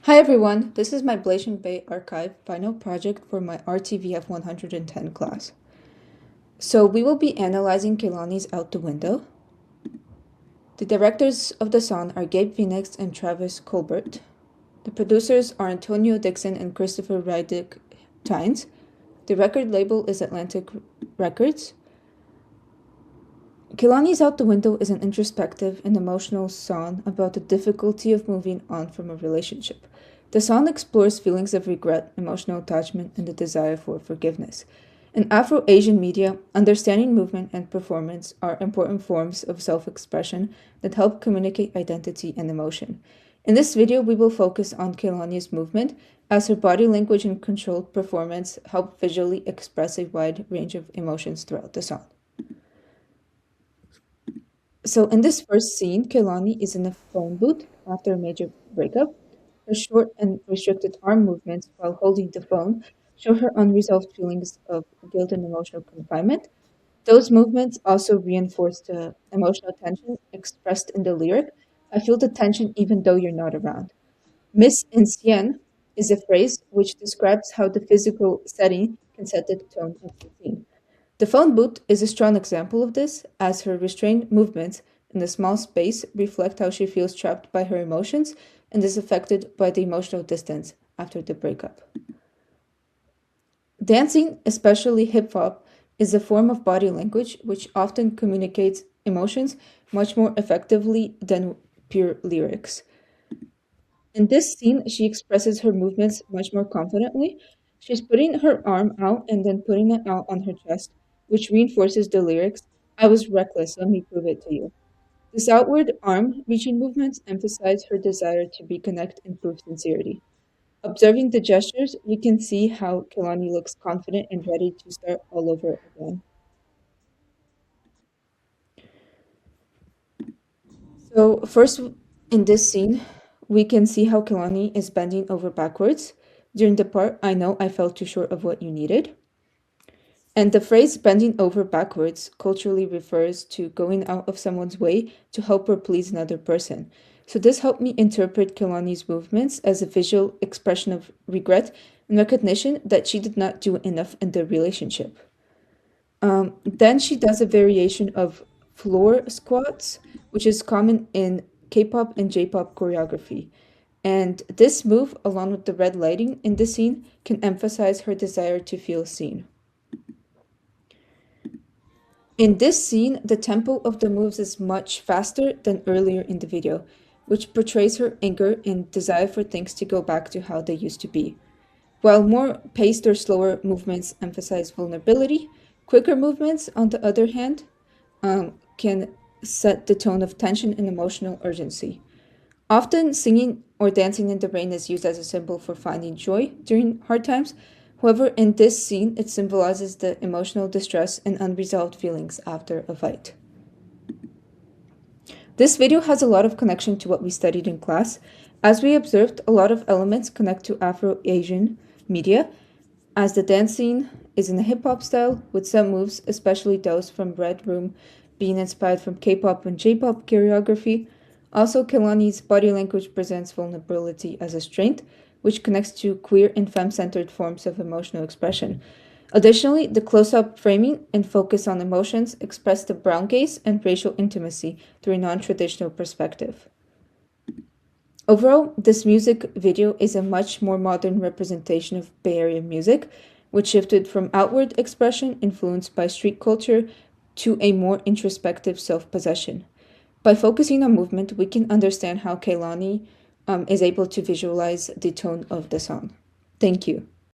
Hi everyone, this is my Blasian Bay archive final project for my RTVF 110 class. So we will be analyzing Kehlani's Out the Window. The directors of the song are Gabe Phoenix and Travis Colbert. The producers are Antonio Dixon and Christopher Rydick Tynes. The record label is Atlantic Records. Kehlani's Out the Window is an introspective and emotional song about the difficulty of moving on from a relationship. The song explores feelings of regret, emotional attachment, and the desire for forgiveness. In Afro-Asian media, understanding movement and performance are important forms of self-expression that help communicate identity and emotion. In this video, we will focus on Kehlani's movement, as her body language and controlled performance help visually express a wide range of emotions throughout the song. So in this first scene, Kehlani is in a phone booth after a major breakup. Her short and restricted arm movements while holding the phone show her unresolved feelings of guilt and emotional confinement. Those movements also reinforce the emotional tension expressed in the lyric. I feel the tension even though you're not around. Miss Ancien is a phrase which describes how the physical setting can set the tone of the scene. The phone booth is a strong example of this, as her restrained movements in the small space reflect how she feels trapped by her emotions and is affected by the emotional distance after the breakup. Dancing, especially hip hop, is a form of body language which often communicates emotions much more effectively than pure lyrics. In this scene, she expresses her movements much more confidently. She's putting her arm out and then putting it out on her chest, which reinforces the lyrics, I was reckless, let me prove it to you. This outward arm reaching movements emphasize her desire to reconnect and prove sincerity. Observing the gestures, we can see how Kehlani looks confident and ready to start all over again. So, first in this scene, we can see how Kehlani is bending over backwards. During the part, I know I fell too short of what you needed. And the phrase bending over backwards culturally refers to going out of someone's way to help or please another person. So this helped me interpret Kehlani's movements as a visual expression of regret and recognition that she did not do enough in the relationship. Then she does a variation of floor squats, which is common in K-pop and J-pop choreography. And this move, along with the red lighting in the scene, can emphasize her desire to feel seen. In this scene, the tempo of the moves is much faster than earlier in the video, which portrays her anger and desire for things to go back to how they used to be. While more paced or slower movements emphasize vulnerability, quicker movements, on the other hand, can set the tone of tension and emotional urgency. Often, singing or dancing in the rain is used as a symbol for finding joy during hard times. However, in this scene, it symbolizes the emotional distress and unresolved feelings after a fight. This video has a lot of connection to what we studied in class. As we observed, a lot of elements connect to Afro-Asian media, as the dancing is in a hip-hop style, with some moves, especially those from Red Room, being inspired from K-pop and J-pop choreography. Also, Kehlani's body language presents vulnerability as a strength, which connects to queer and femme-centered forms of emotional expression. Additionally, the close-up framing and focus on emotions express the brown gaze and racial intimacy through a non-traditional perspective. Overall, this music video is a much more modern representation of Bay Area music, which shifted from outward expression influenced by street culture to a more introspective self-possession. By focusing on movement, we can understand how Kehlani is able to visualize the tone of the song. Thank you.